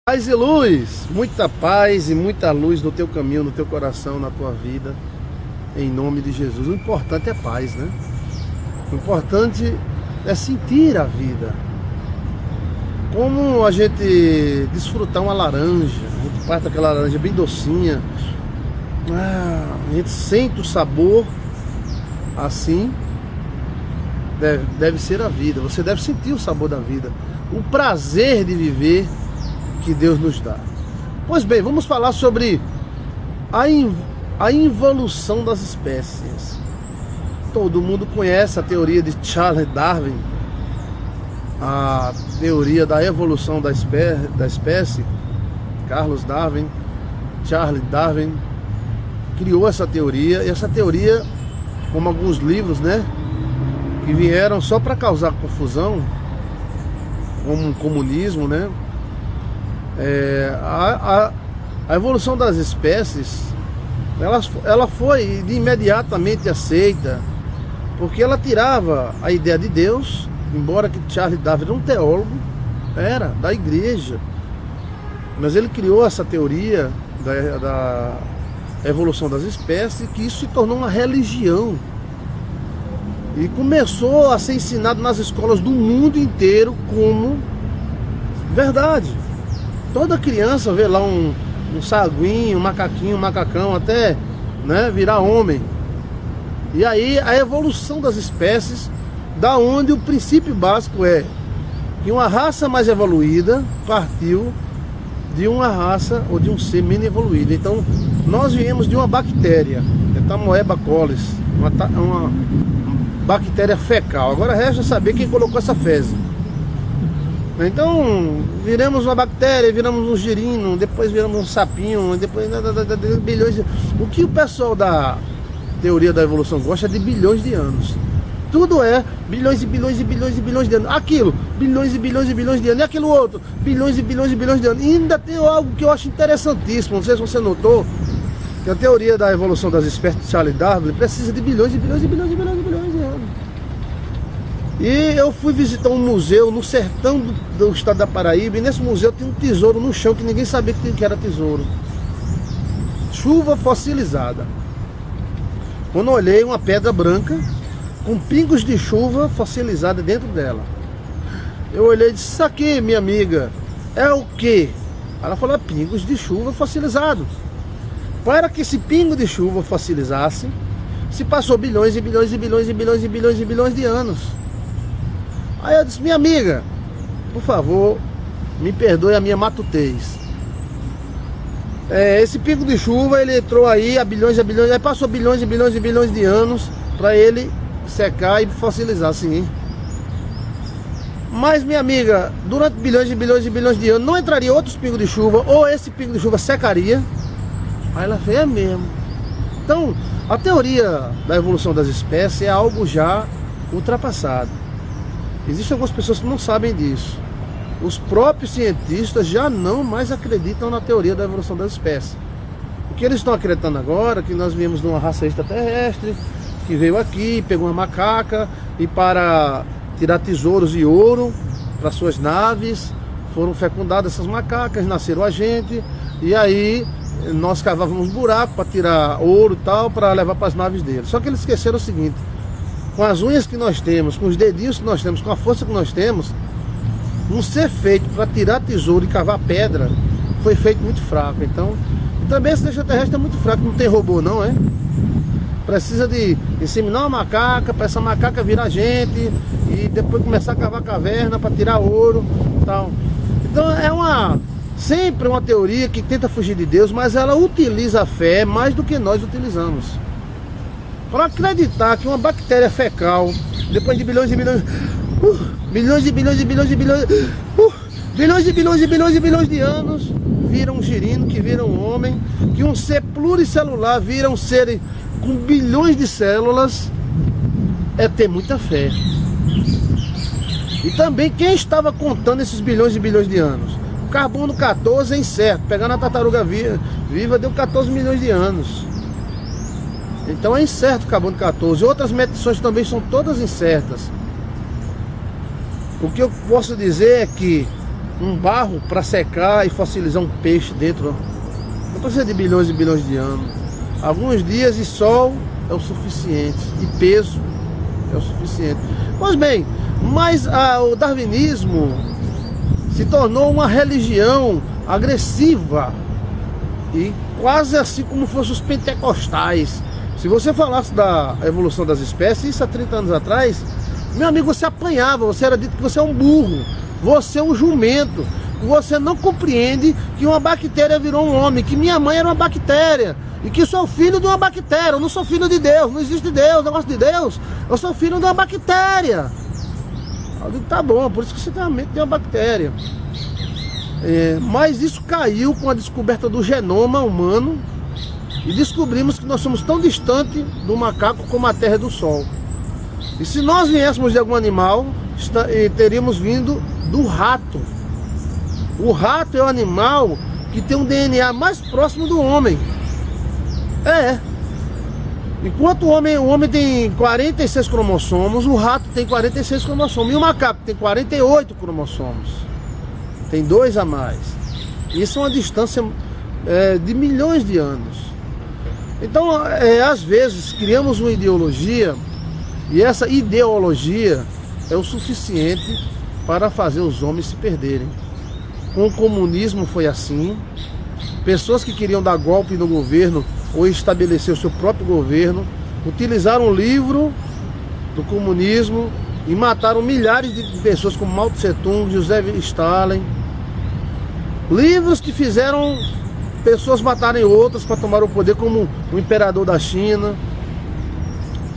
Paz e luz, muita paz e muita luz no teu caminho, no teu coração, na tua vida, em nome de Jesus. O importante é paz, né? O importante é sentir a vida. Como a gente desfrutar uma laranja, a gente parte aquela laranja bem docinha, a gente sente o sabor, assim deve ser a vida. Você deve sentir o sabor da vida, o prazer de viver que Deus nos dá. Pois bem, vamos falar sobre a involução das espécies. Todo mundo conhece a teoria de Charles Darwin, a teoria da evolução da espécie. Charles Darwin criou essa teoria, e essa teoria, como alguns livros, né, que vieram só para causar confusão, como o comunismo, né? A evolução das espécies, ela foi imediatamente aceita, porque ela tirava a ideia de Deus, embora que Charles Darwin era um teólogo, era da igreja, mas ele criou essa teoria da evolução das espécies, que isso se tornou uma religião e começou a ser ensinado nas escolas do mundo inteiro como verdade. Toda criança vê lá um saguinho, um macaquinho, um macacão, até, né, virar homem. E aí a evolução das espécies, da onde o princípio básico é que uma raça mais evoluída partiu de uma raça ou de um ser menos evoluído. Então nós viemos de uma bactéria, Entamoeba coli, uma bactéria fecal. Agora resta saber quem colocou essa fezes. Então, viramos uma bactéria, viramos um girino, depois viramos um sapinho, depois bilhões. O que o pessoal da teoria da evolução gosta é de bilhões de anos. Tudo é bilhões e bilhões e bilhões e bilhões de anos. Aquilo, bilhões e bilhões e bilhões de anos. E aquilo outro, bilhões e bilhões e bilhões de anos. E ainda tem algo que eu acho interessantíssimo, não sei se você notou, que a teoria da evolução das espécies de Charles Darwin precisa de bilhões e bilhões e bilhões e bilhões e bilhões de anos. E eu fui visitar um museu no sertão do estado da Paraíba, e nesse museu tem um tesouro no chão que ninguém sabia que era tesouro. Chuva fossilizada. Quando eu olhei, uma pedra branca com pingos de chuva fossilizada dentro dela. Eu olhei e disse: isso aqui, minha amiga, é o quê? Ela falou: é pingos de chuva fossilizados. Para que esse pingo de chuva fossilizasse, se passou bilhões e bilhões e bilhões e bilhões e bilhões e bilhões de anos. Aí eu disse: minha amiga, por favor, me perdoe a minha matutez. Esse pingo de chuva, ele entrou aí a bilhões, aí passou bilhões e bilhões e bilhões de anos para ele secar e fossilizar, sim. Mas, minha amiga, durante bilhões e bilhões e bilhões de anos não entraria outros pingos de chuva, ou esse pingo de chuva secaria? Aí ela fez: é mesmo. Então, a teoria da evolução das espécies é algo já ultrapassado. Existem algumas pessoas que não sabem disso. Os próprios cientistas já não mais acreditam na teoria da evolução das espécies. O que eles estão acreditando agora é que nós viemos de uma raça extraterrestre, que veio aqui, pegou uma macaca, e para tirar tesouros e ouro para suas naves, foram fecundadas essas macacas, nasceram a gente, e aí nós cavávamos buraco para tirar ouro e tal, para levar para as naves deles. Só que eles esqueceram o seguinte: com as unhas que nós temos, com os dedinhos que nós temos, com a força que nós temos, um ser feito para tirar tesouro e cavar pedra foi feito muito fraco. Então, também esse extraterrestre é muito fraco, não tem robô não, é? Precisa de inseminar uma macaca, para essa macaca virar gente, e depois começar a cavar caverna para tirar ouro e tal. Então é sempre uma teoria que tenta fugir de Deus, mas ela utiliza a fé mais do que nós utilizamos. Para acreditar que uma bactéria fecal, depois de bilhões e bilhões, bilhões e bilhões e bilhões e bilhões, bilhões e bilhões e bilhões e bilhões de anos, vira um girino, que vira um homem, que um ser pluricelular vira um ser com bilhões de células, é ter muita fé. E também quem estava contando esses bilhões e bilhões de anos? O carbono 14 é incerto, pegando a tartaruga viva deu 14 milhões de anos. Então é incerto o carbono 14. Outras medições também são todas incertas. O que eu posso dizer é que um barro para secar e fossilizar um peixe dentro. Não precisa de bilhões e bilhões de anos. Alguns dias de sol é o suficiente, e peso é o suficiente. Pois bem, mas o darwinismo se tornou uma religião agressiva, e quase assim como fossem os pentecostais. Se você falasse da evolução das espécies, isso há 30 anos atrás, meu amigo, você apanhava, você era dito que você é um burro, você é um jumento, você não compreende que uma bactéria virou um homem, que minha mãe era uma bactéria, e que sou filho de uma bactéria. Eu não sou filho de Deus, não existe Deus, negócio de Deus, eu sou filho de uma bactéria. Eu digo, tá bom, por isso que você tem a mente de uma bactéria. Mas isso caiu com a descoberta do genoma humano, e descobrimos que nós somos tão distantes do macaco como a Terra é do Sol. E se nós viéssemos de algum animal, teríamos vindo do rato. O rato é o animal que tem um DNA mais próximo do homem. Enquanto o homem tem 46 cromossomos, o rato tem 46 cromossomos. E o macaco tem 48 cromossomos. Tem 2 a mais. Isso é uma distância de milhões de anos. Então, às vezes, criamos uma ideologia, e essa ideologia é o suficiente para fazer os homens se perderem. Com o comunismo foi assim. Pessoas que queriam dar golpe no governo ou estabelecer o seu próprio governo utilizaram o livro do comunismo e mataram milhares de pessoas, como Mao Tse Tung, José Stalin. Livros que fizeram pessoas matarem outras para tomar o poder, como o imperador da China.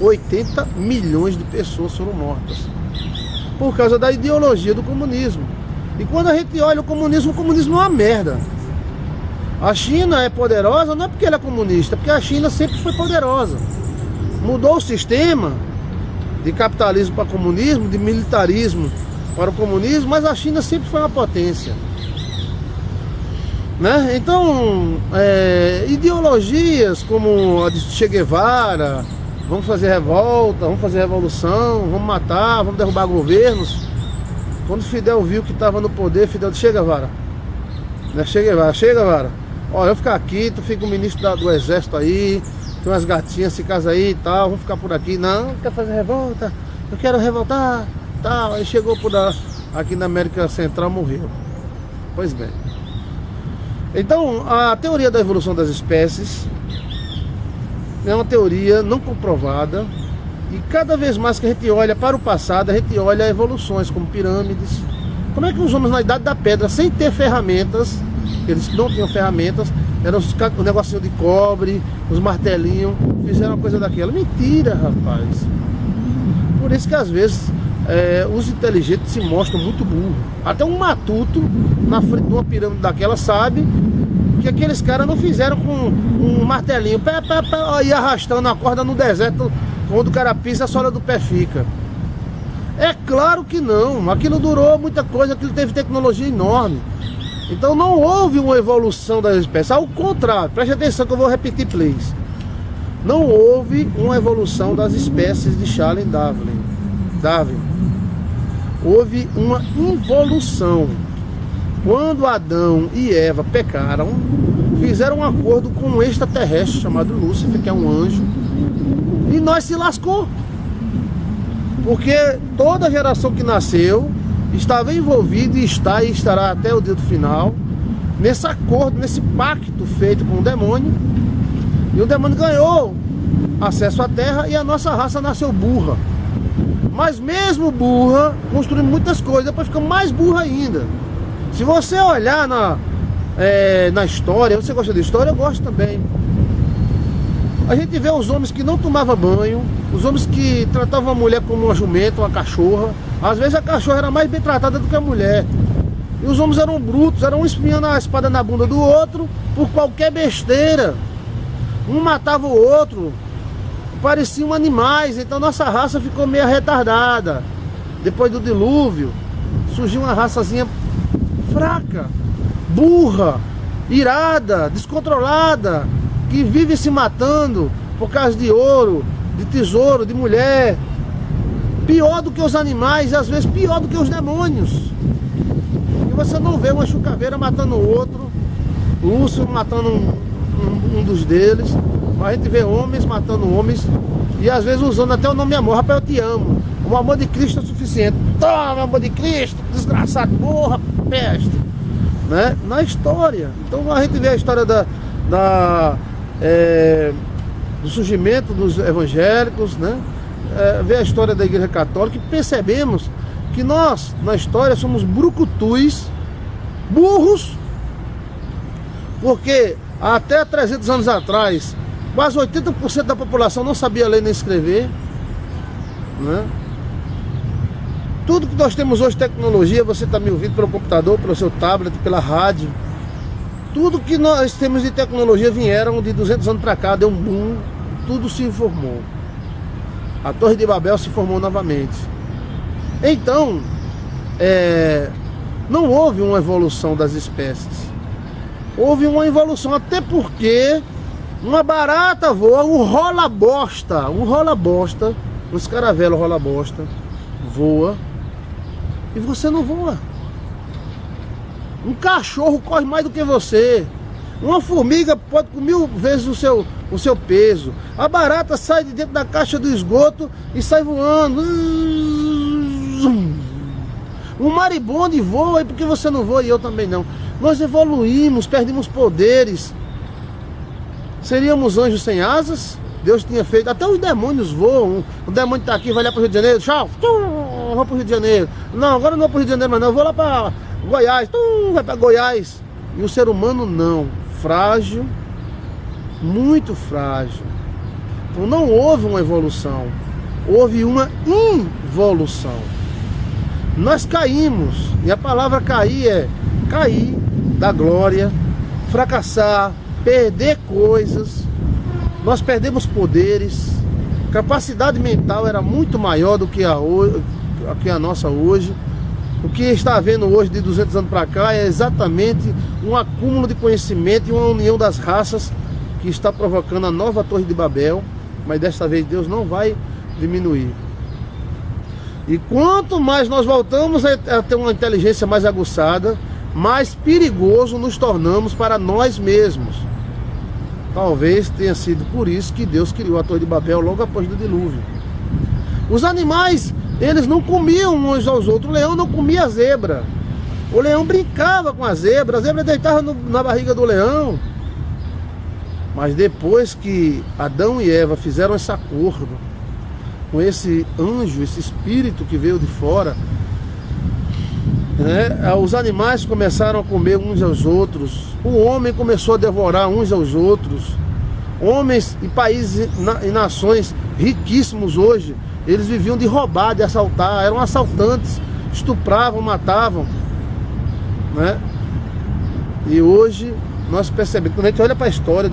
80 milhões de pessoas foram mortas por causa da ideologia do comunismo. E quando a gente olha o comunismo é uma merda. A China é poderosa não é porque ela é comunista, é porque a China sempre foi poderosa. Mudou o sistema de capitalismo para comunismo, de militarismo para o comunismo, mas a China sempre foi uma potência. Né? Então, ideologias como a de Che Guevara, vamos fazer revolta, vamos fazer revolução, vamos matar, vamos derrubar governos. Quando Fidel viu que estava no poder, Fidel disse: Che Guevara, né? Che Guevara, olha, eu ficar aqui, tu fica o ministro do exército aí, tem umas gatinhas, se casa aí e tal, vamos ficar por aqui. Não quer fazer revolta, eu quero revoltar, tal. Aí chegou aqui na América Central, morreu. Pois bem. Então, a teoria da evolução das espécies é uma teoria não comprovada, e cada vez mais que a gente olha para o passado, a gente olha evoluções como pirâmides. Como é que os homens na Idade da Pedra, sem ter ferramentas, eles que não tinham ferramentas, eram o negocinho de cobre, os martelinhos, fizeram uma coisa daquela? Mentira, rapaz. Por isso que às vezes os inteligentes se mostram muito burros. Até um matuto na frente de uma pirâmide daquela sabe que aqueles caras não fizeram com um martelinho e arrastando a corda no deserto, quando o cara pisa, a sola do pé fica. É claro que não. Aquilo durou muita coisa, aquilo teve tecnologia enorme. Então não houve uma evolução das espécies. Ao contrário, preste atenção que eu vou repetir, please. Não houve uma evolução das espécies de Charles Darwin. Houve uma involução. Quando Adão e Eva pecaram, fizeram um acordo com um extraterrestre chamado Lúcifer, que é um anjo, e nós se lascou. Porque toda geração que nasceu estava envolvida e está e estará até o dia do final nesse acordo, nesse pacto feito com o demônio. E o demônio ganhou acesso à terra e a nossa raça nasceu burra. Mas mesmo burra, construímos muitas coisas, depois ficamos mais burra ainda. Se você olhar na história, você gosta de história? Eu gosto também. A gente vê os homens que não tomavam banho, os homens que tratavam a mulher como uma jumenta, uma cachorra. Às vezes a cachorra era mais bem tratada do que a mulher. E os homens eram brutos, eram um espinhando a espada na bunda do outro por qualquer besteira. Um matava o outro, pareciam animais. Então nossa raça ficou meio retardada. Depois do dilúvio, surgiu uma raçazinha fraca, burra, irada, descontrolada, que vive se matando por causa de ouro, de tesouro, de mulher. Pior do que os animais, e às vezes pior do que os demônios. E você não vê uma chucaveira matando o outro, o urso matando um dos deles, mas a gente vê homens matando homens e às vezes usando até o nome amor. Rapaz, eu te amo, o amor de Cristo é suficiente. Toma, amor de Cristo, desgraçado, morra, peste, né? Na história. Então a gente vê a história do surgimento dos evangélicos, né? Vê a história da Igreja Católica e percebemos que nós, na história, somos brucutus, burros, porque até 300 anos atrás, quase 80% da população não sabia ler nem escrever, né? Tudo que nós temos hoje, tecnologia, você está me ouvindo pelo computador, pelo seu tablet, pela rádio, tudo que nós temos de tecnologia vieram de 200 anos para cá, deu um boom, tudo se informou. A Torre de Babel se formou novamente. Então, não houve uma evolução das espécies. Houve uma evolução, até porque uma barata voa, um rola-bosta, um escaravelo rola-bosta, voa, e você não voa. Um cachorro corre mais do que você. Uma formiga pode com 1000 vezes o seu peso. A barata sai de dentro da caixa do esgoto e sai voando. O maribondo voa, e por que você não voa e eu também não? Nós evoluímos, perdemos poderes. Seríamos anjos sem asas? Deus tinha feito, até os demônios voam. O demônio está aqui, vai lá para o Rio de Janeiro, tchau, vou para o Rio de Janeiro. Não, agora não vou para o Rio de Janeiro, mas não, eu vou lá para Goiás, vai para Goiás. E o ser humano não, frágil, muito frágil. Então não houve uma evolução, houve uma involução. Nós caímos, e a palavra cair é cair da glória, fracassar, perder coisas. Nós perdemos poderes, capacidade mental era muito maior do que a nossa hoje. O que está havendo hoje de 200 anos para cá é exatamente um acúmulo de conhecimento e uma união das raças que está provocando a nova Torre de Babel, mas desta vez Deus não vai diminuir. E quanto mais nós voltamos a ter uma inteligência mais aguçada, mais perigoso nos tornamos para nós mesmos. Talvez tenha sido por isso que Deus criou a Torre de Babel logo após do dilúvio. Os animais, eles não comiam uns aos outros. O leão não comia a zebra. O leão brincava com a zebra deitava na barriga do leão. Mas depois que Adão e Eva fizeram esse acordo com esse anjo, esse espírito que veio de fora, né, os animais começaram a comer uns aos outros. O homem começou a devorar uns aos outros. Homens e países e nações riquíssimos hoje, eles viviam de roubar, de assaltar, eram assaltantes, estupravam, matavam, né? E hoje nós percebemos, quando a gente olha para a história,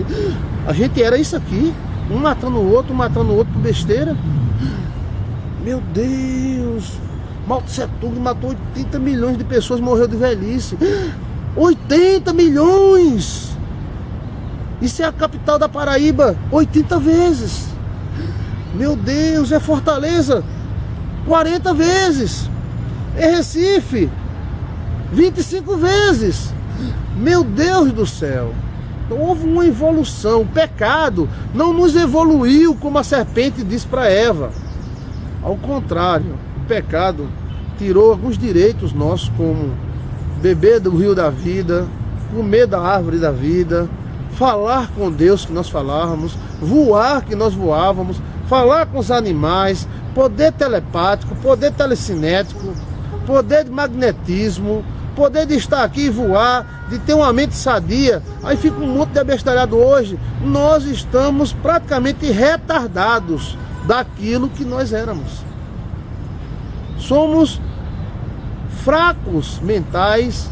a gente era isso aqui, um matando o outro por besteira. Meu Deus, Mao Tse Tung matou 80 milhões de pessoas, morreu de velhice. 80 milhões! Isso é a capital da Paraíba 80 vezes. Meu Deus, é Fortaleza 40 vezes. É Recife 25 vezes. Meu Deus do céu. Então, houve uma evolução. O pecado não nos evoluiu como a serpente disse para Eva. Ao contrário, o pecado tirou alguns direitos nossos, como beber do rio da vida, comer da árvore da vida, falar com Deus que nós falávamos, voar que nós voávamos, falar com os animais, poder telepático, poder telecinético, poder de magnetismo, poder de estar aqui e voar, de ter uma mente sadia. Aí fica um monte de abestalhado hoje. Nós estamos praticamente retardados daquilo que nós éramos. Somos fracos mentais,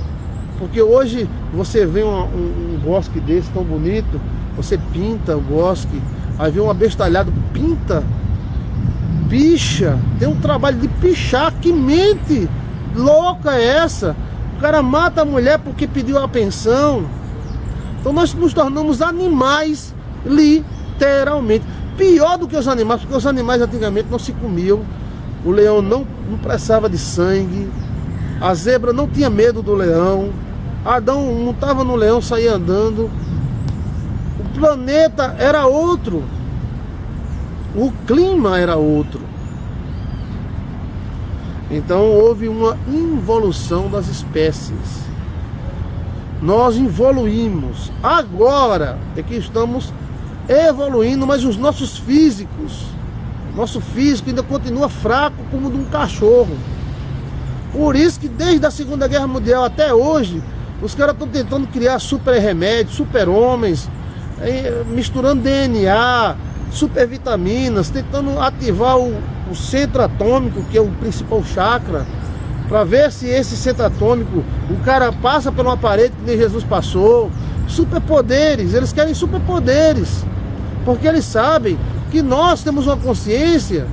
porque hoje você vê um bosque desse tão bonito, você pinta o bosque, aí vê um abestalhado, pinta, picha, tem um trabalho de pichar. Que mente louca é essa? O cara mata a mulher porque pediu a pensão. Então nós nos tornamos animais, literalmente. Pior do que os animais, porque os animais antigamente não se comiam. O leão não precisava de sangue, A zebra não tinha medo do leão. Adão montava no leão, saía andando. O planeta era outro. O clima era outro. Então houve uma involução das espécies. Nós evoluímos. Agora é que estamos evoluindo, mas os nossos físicos, nosso físico ainda continua fraco como de um cachorro. Por isso que desde a Segunda Guerra Mundial até hoje, os caras estão tentando criar super remédios, super homens, misturando DNA, super vitaminas, tentando ativar o centro atômico, que é o principal chakra, para ver se esse centro atômico, o cara passa por uma parede que nem Jesus passou. Superpoderes, eles querem superpoderes, porque eles sabem que nós temos uma consciência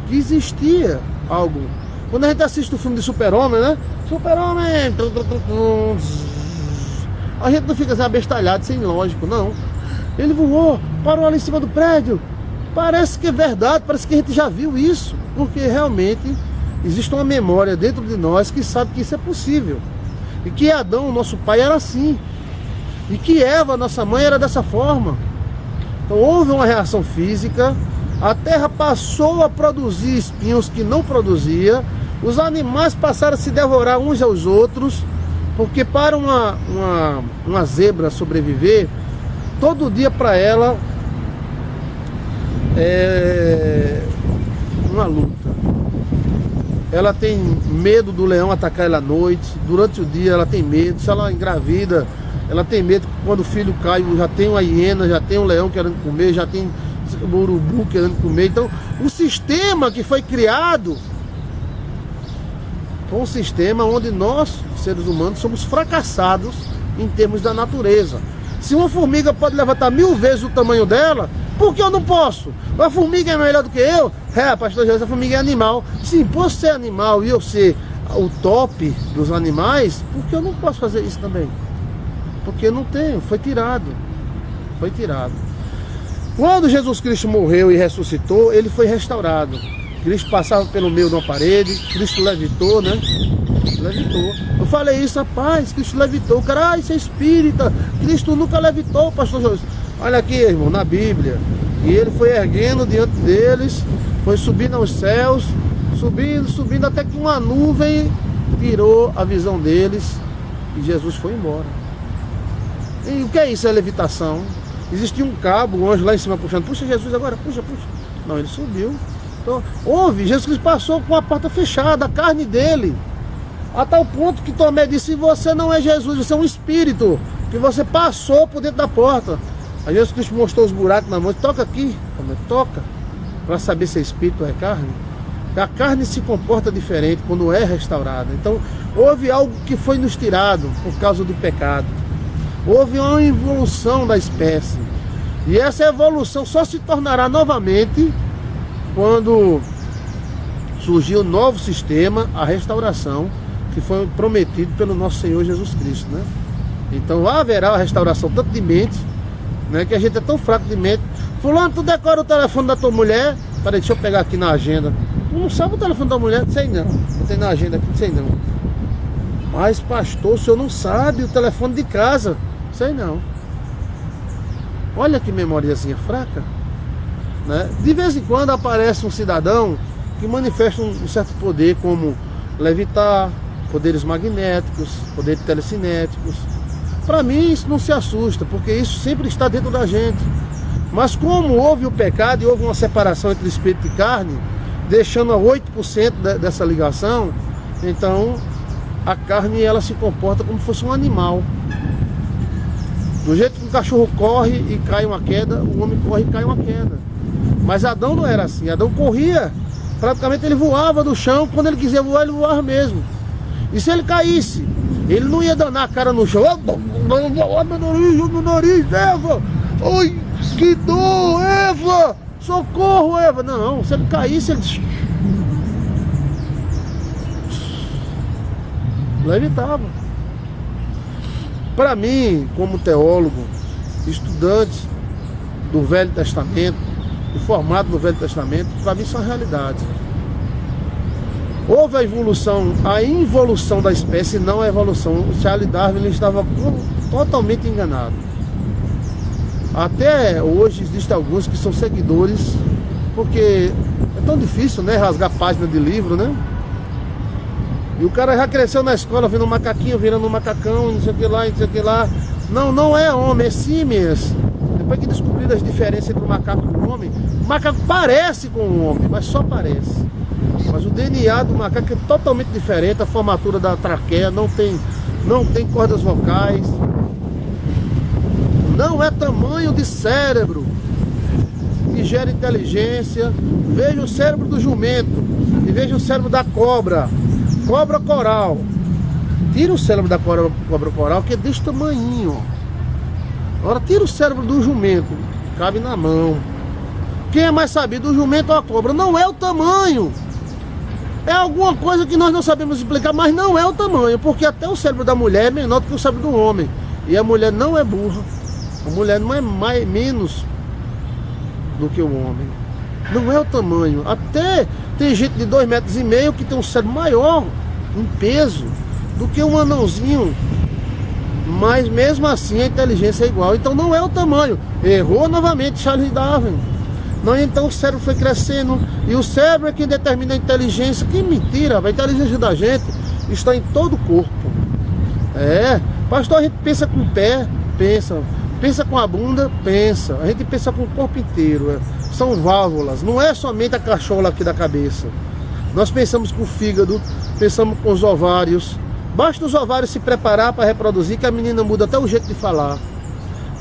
que existia algo. Quando a gente assiste o filme de Super-Homem, né? Super-Homem, a gente não fica assim abestalhado, sem lógico, não. Ele voou, parou ali em cima do prédio. Parece que é verdade, parece que a gente já viu isso, porque realmente existe uma memória dentro de nós que sabe que isso é possível. E que Adão, nosso pai, era assim. E que Eva, nossa mãe, era dessa forma. Então houve uma reação física. A terra passou a produzir espinhos que não produzia. Os animais passaram a se devorar uns aos outros. Porque para uma zebra sobreviver, todo dia para ela é uma luta. Ela tem medo do leão atacar ela à noite. Durante o dia ela tem medo. Se ela engravida, ela tem medo que quando o filho cai, já tem uma hiena, já tem um leão querendo comer, já tem um urubu querendo comer. Então o sistema que foi criado foi um sistema onde nós, seres humanos, somos fracassados em termos da natureza. Se uma formiga pode levantar 1000 vezes o tamanho dela, por que eu não posso? A formiga é melhor do que eu? Pastor Jesus, a formiga é animal. Sim, por ser animal e eu ser o top dos animais, por que eu não posso fazer isso também? Porque eu não tenho, foi tirado. Foi tirado. Quando Jesus Cristo morreu e ressuscitou, ele foi restaurado. Cristo passava pelo meio de uma parede, Cristo levitou, né? Levitou. Eu falei isso, rapaz, Cristo levitou. O cara, isso é espírita. Cristo nunca levitou, pastor Jesus. Olha aqui, irmão, na Bíblia. E ele foi erguendo diante deles, foi subindo aos céus, subindo, até que uma nuvem tirou a visão deles e Jesus foi embora. E o que é isso? É levitação. Existia um cabo, um anjo lá em cima puxando. Puxa Jesus agora, puxa. Não, ele subiu. Então, Jesus Cristo passou com a porta fechada, a carne dele. A tal ponto que Tomé disse: você não é Jesus, você é um espírito, que você passou por dentro da porta. Aí Jesus Cristo mostrou os buracos na mão. Toca aqui, toca, para saber se é espírito ou é carne. A carne se comporta diferente quando é restaurada. Então houve algo que foi nos tirado por causa do pecado. Houve uma evolução da espécie. E essa evolução só se tornará novamente quando surgiu um novo sistema, a restauração, que foi prometido pelo nosso Senhor Jesus Cristo, né? Então haverá a restauração tanto de mente, né, que a gente é tão fraco de mente. Fulano, tu decora o telefone da tua mulher? Peraí, deixa eu pegar aqui na agenda. Tu não sabe o telefone da mulher? Não sei não. Botei na agenda aqui, não sei não. Mas pastor, o senhor não sabe o telefone de casa? Sei não. Olha que memoriazinha fraca, né? De vez em quando aparece um cidadão que manifesta um certo poder, como levitar, poderes magnéticos, poderes telecinéticos. Para mim isso não se assusta, porque isso sempre está dentro da gente. Mas como houve o pecado e houve uma separação entre espírito e carne, deixando a 8% dessa ligação, então a carne ela se comporta como se fosse um animal. Do jeito que o cachorro corre e cai uma queda, o homem corre e cai uma queda. Mas Adão não era assim. Adão corria, praticamente ele voava do chão. Quando ele quiser voar, ele voava mesmo. E se ele caísse, ele não ia danar a cara no chão. Meu nariz, Eva! Ai, que dor, Eva! Socorro, Eva! Não, se ele caísse, ele levitava. Para mim, como teólogo, estudante do Velho Testamento, formado no Velho Testamento, para mim são realidades. Houve a involução da espécie, não a evolução. O Charles Darwin ele estava totalmente enganado. Até hoje existem alguns que são seguidores, porque é tão difícil, né, rasgar página de livro, né? E o cara já cresceu na escola vendo um macaquinho, virando um macacão, não sei o que lá, não sei o que lá. Não, não é homem, é símias. Depois que descobriram as diferenças entre o macaco e o homem, o macaco parece com o homem, mas só parece. Mas o DNA do macaco é totalmente diferente, a formatura da traqueia não tem cordas vocais. Não é tamanho de cérebro que gera inteligência. Veja o cérebro do jumento e veja o cérebro da cobra coral. Tira o cérebro da cobra coral, que é desse tamanhinho. Agora tira o cérebro do jumento, cabe na mão. Quem é mais sabido, o jumento ou a cobra? Não é o tamanho. É alguma coisa que nós não sabemos explicar, mas não é o tamanho, porque até o cérebro da mulher é menor do que o cérebro do homem. E a mulher não é burra. A mulher não é menos do que o homem. Não é o tamanho. Até tem gente de 2,5 metros que tem um cérebro maior em peso do que um anãozinho. Mas mesmo assim a inteligência é igual. Então não é o tamanho. Errou novamente Charles Darwin. Não, então o cérebro foi crescendo. E o cérebro é quem determina a inteligência. Que mentira, a inteligência da gente está em todo o corpo. Pastor, a gente pensa com o pé, pensa com a bunda, pensa. A gente pensa com o corpo inteiro. São válvulas, não é somente a cachola aqui da cabeça. Nós pensamos com o fígado, pensamos com os ovários. Basta os ovários se preparar para reproduzir, que a menina muda até o jeito de falar.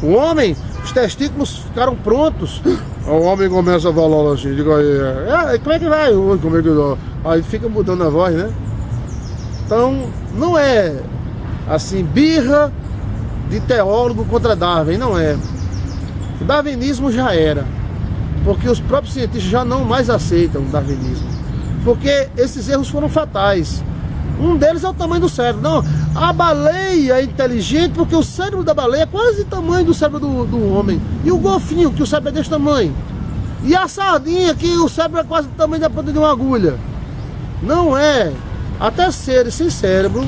O homem, os testículos ficaram prontos. O homem começa a falar assim, diga aí, como é que vai? Como é que vai? Aí fica mudando a voz, né? Então, não é assim, birra de teólogo contra Darwin, não é. O darwinismo já era, porque os próprios cientistas já não mais aceitam o darwinismo, porque esses erros foram fatais. Um deles é o tamanho do cérebro. Não, a baleia é inteligente porque o cérebro da baleia é quase o tamanho do cérebro do homem. E o golfinho, que o cérebro é desse tamanho. E a sardinha, que o cérebro é quase o tamanho da ponta de uma agulha. Não é. Até seres sem cérebro,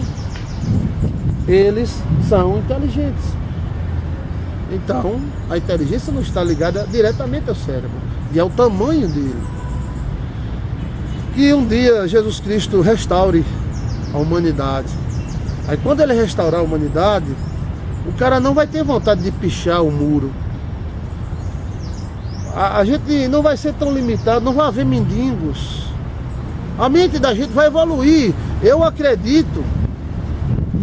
eles são inteligentes. Então, a inteligência não está ligada diretamente ao cérebro, e ao tamanho dele. Que um dia Jesus Cristo restaure a humanidade. Aí quando ele restaurar a humanidade, o cara não vai ter vontade de pichar o muro. A gente não vai ser tão limitado, não vai haver mendigos. A mente da gente vai evoluir. Eu acredito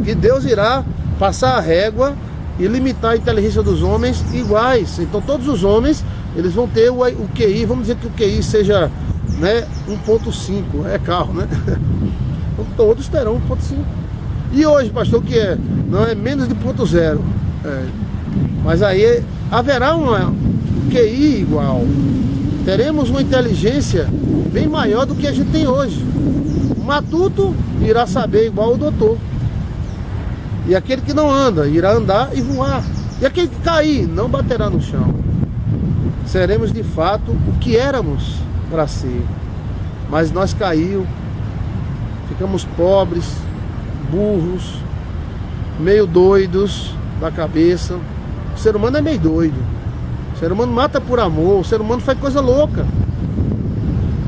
que Deus irá passar a régua e limitar a inteligência dos homens iguais. Então todos os homens, eles vão ter o QI, vamos dizer que o QI seja, né, 1.5, é carro, né? Então, todos terão 1.5. E hoje, pastor, o que é? Não é menos de 0.0. Mas aí haverá um QI igual. Teremos uma inteligência bem maior do que a gente tem hoje. O matuto irá saber igual o doutor. E aquele que não anda, irá andar e voar. E aquele que cair, não baterá no chão. Seremos de fato o que éramos para ser. Mas nós caímos, ficamos pobres, burros, meio doidos da cabeça. O ser humano é meio doido. O ser humano mata por amor, o ser humano faz coisa louca.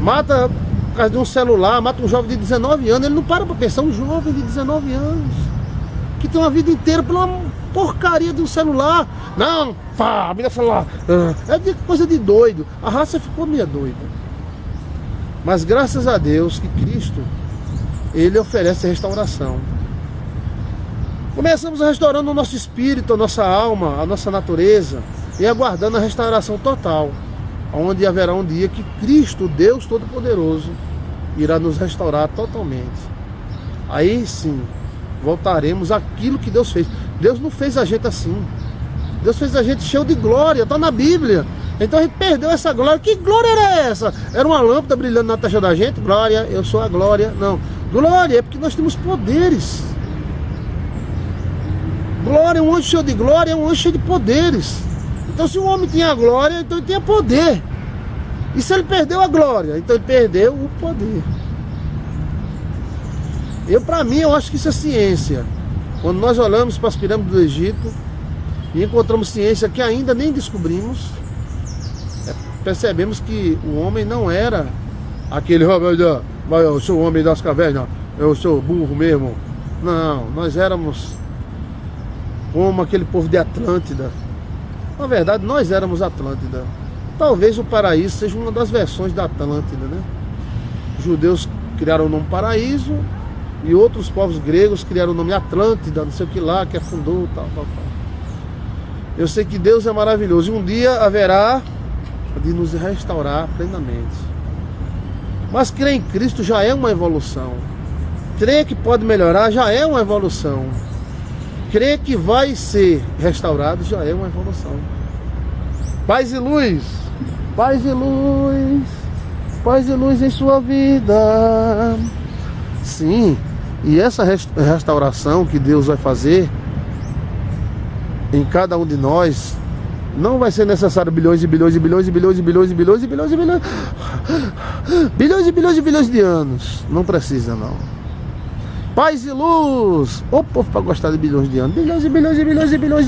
Mata por causa de um celular, mata um jovem de 19 anos, ele não para pensar, um jovem de 19 anos, que tem uma vida inteira por uma porcaria de um celular. Não, pá, me dá celular. É coisa de doido. A raça ficou meio doida. Mas graças a Deus que Cristo, Ele oferece restauração. Começamos restaurando o nosso espírito, a nossa alma, a nossa natureza, e aguardando a restauração total, onde haverá um dia que Cristo, Deus Todo-Poderoso, irá nos restaurar totalmente. Aí sim, voltaremos àquilo que Deus fez. Deus não fez a gente assim. Deus fez a gente cheio de glória, está na Bíblia. Então a gente perdeu essa glória. Que glória era essa? Era uma lâmpada brilhando na testa da gente? Glória, eu sou a glória. Não, glória é porque nós temos poderes. Glória, um anjo cheio de glória é um anjo cheio de poderes. Então se o homem tinha glória, então ele tinha poder. E se ele perdeu a glória, então ele perdeu o poder. Para mim, eu acho que isso é ciência. Quando nós olhamos para as pirâmides do Egito e encontramos ciência que ainda nem descobrimos, percebemos que o homem não era aquele, eu sou o homem das cavernas, eu sou burro mesmo. Não, nós éramos como aquele povo de Atlântida. Na verdade, nós éramos Atlântida. Talvez o paraíso seja uma das versões da Atlântida, né? Os judeus criaram o nome paraíso e outros povos gregos criaram o nome Atlântida, não sei o que lá, que afundou, tal. Eu sei que Deus é maravilhoso e um dia haverá de nos restaurar plenamente. Mas crer em Cristo já é uma evolução. Crer que pode melhorar já é uma evolução. Crer que vai ser restaurado já é uma evolução. Paz e luz, paz e luz, paz e luz em sua vida. Sim, e essa restauração que Deus vai fazer em cada um de nós, não vai ser necessário bilhões e bilhões e bilhões e bilhões e bilhões e bilhões e bilhões e bilhões bilhões e bilhões e bilhões de anos. Não precisa não. Paz e luz. Ô povo para gostar de bilhões de anos. Bilhões e bilhões e bilhões e bilhões